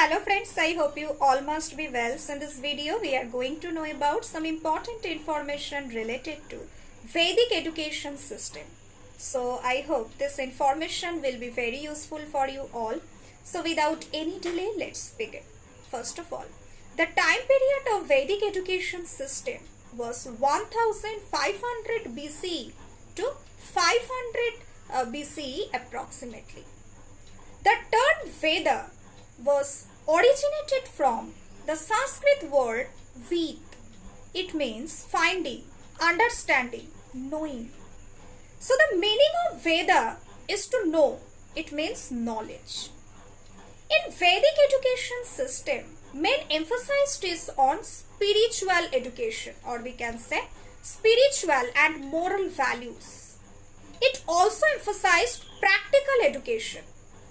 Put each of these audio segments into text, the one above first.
Hello friends, I hope you all must be well. So in this video, we are going to know about some important information related to Vedic education system. So I hope this information will be very useful for you all. So without any delay, let's begin. First of all, the time period of Vedic education system was 1500 BCE to 500 BCE approximately. The term Veda was originated from the Sanskrit word Ved. It means finding, understanding, knowing. So the meaning of Veda is to know. It means knowledge. In Vedic education system, main emphasis is on spiritual education, or we can say spiritual and moral values. It also emphasized practical education,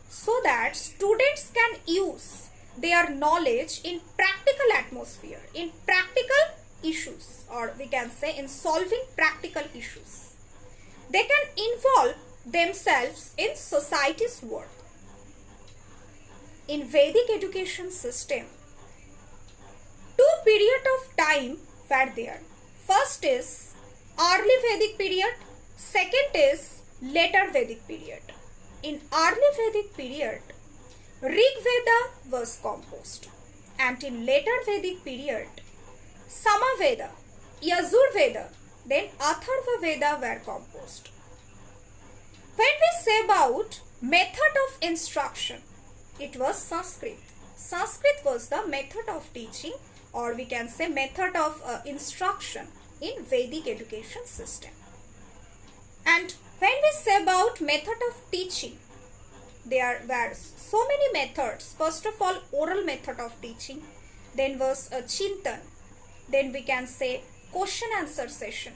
so that students can use their knowledge in practical atmosphere, in practical issues, or we can say in solving practical issues. They can involve themselves in society's work. In Vedic education system, two periods of time were there. First is early Vedic period, second is later Vedic period. In early Vedic period, Rig Veda was composed, and in later Vedic period, Sama Veda, Yajur Veda, then Atharva Veda were composed. When we say about method of instruction, it was Sanskrit. Sanskrit was the method of teaching, or we can say method of instruction in Vedic education system. And when we say about method of teaching, there were so many methods. First of all, oral method of teaching. Then was a chintan. Then we can say question answer session.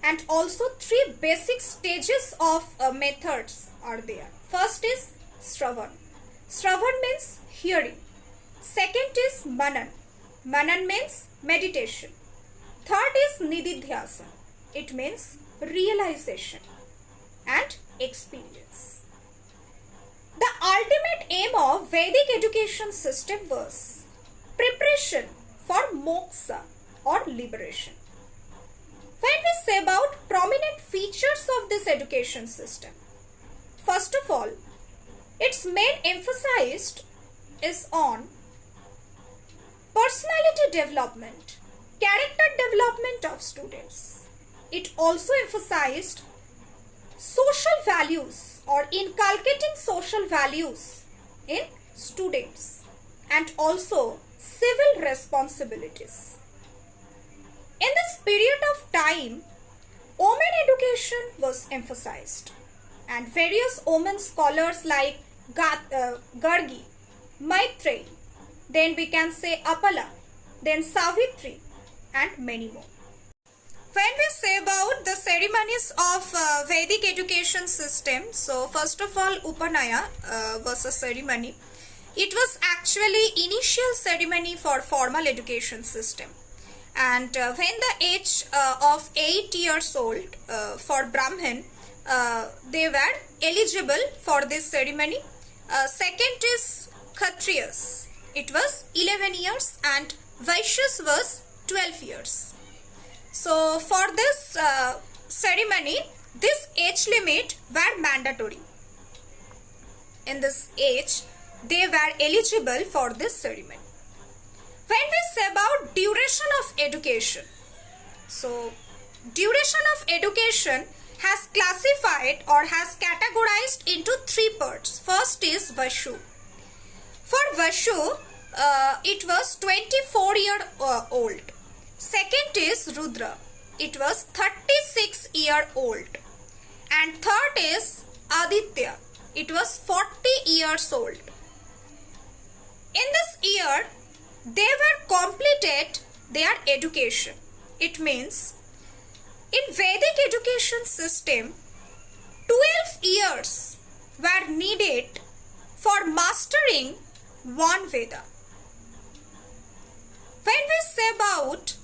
And also three basic stages of methods are there. First is Shravan. Shravan means hearing. Second is Manan. Manan means meditation. Third is Nididhyasana. It means realization and experience. The ultimate aim of Vedic education system was preparation for moksha or liberation. When we say about prominent features of this education system, first of all, its main emphasis is on personality development, character development of students. It also emphasized social values, or inculcating social values in students, and also civil responsibilities. In this period of time, women education was emphasized, and various women scholars like Gargi, Maitreyi, then we can say Apala, then Savitri, and many more. When we say about the ceremonies of Vedic education system, so first of all, Upanaya was a ceremony. It was actually initial ceremony for formal education system. And when the age of 8 years old for Brahmin, they were eligible for this ceremony. Second is Kshatriyas. It was 11 years, and Vaishyas was 12 years. So for this ceremony, this age limit were mandatory. In this age, they were eligible for this ceremony. When we say about duration of education, so duration of education has classified or has categorized into three parts. First is Vashu. For Vashu, it was 24-year old. Second is Rudra. It was 36-year-old. And third is Aditya. It was 40 years old. In this year, they were completed their education. It means in Vedic education system, 12 years were needed for mastering one Veda. When we say about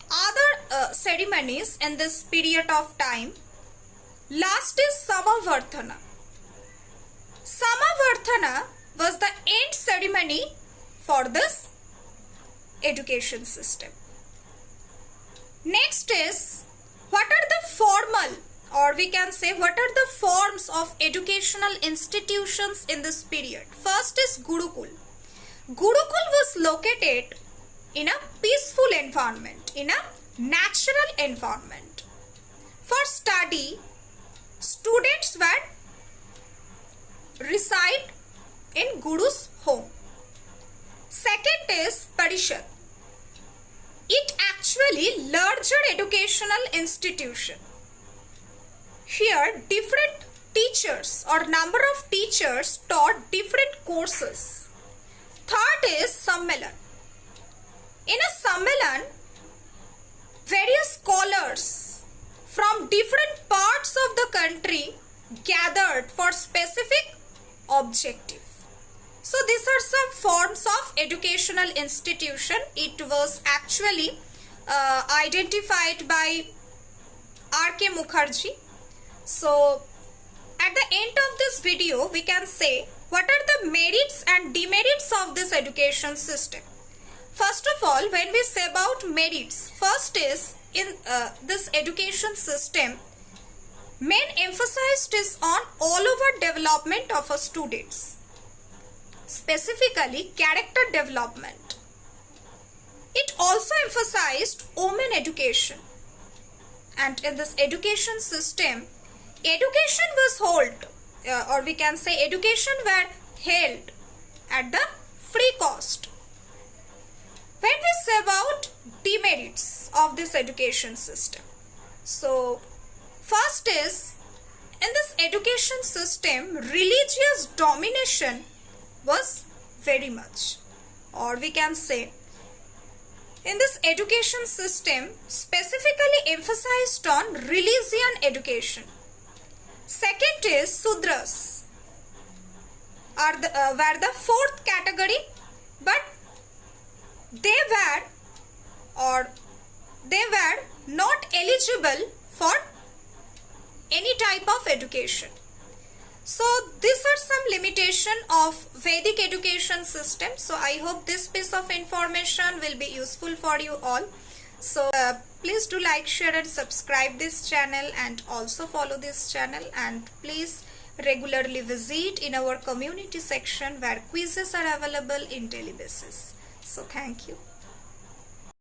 other ceremonies in this period of time, last is Samavarthana. Samavarthana was the end ceremony for this education system. Next is, what are the formal, or we can say what are the forms of educational institutions in this period? First is Gurukul. Gurukul was located in a peaceful environment, in a natural environment. For study, students were reside in Guru's home. Second is Parishad. It actually larger educational institution. Here different teachers or number of teachers taught different courses. Third is Sammelan. In a Sammelan, various scholars from different parts of the country gathered for specific objective. So these are some forms of educational institution. It was actually identified by R.K. Mukherjee. So at the end of this video, we can say what are the merits and demerits of this education system. First of all, when we say about merits, first is in this education system, main emphasis is on all over development of a students, specifically character development. It also emphasized women education, and in this education system, education was held, or we can say education were held at the free cost. When we say about demerits of this education system, so first is, in this education system, religious domination was very much, or we can say in this education system specifically emphasized on religion education. Second is Sudras were the fourth category, but they were not eligible for any type of education. So these are some limitation of Vedic education system. So I hope this piece of information will be useful for you all. So please do like, share and subscribe this channel, and also follow this channel, and please regularly visit in our community section where quizzes are available in daily basis. So thank you.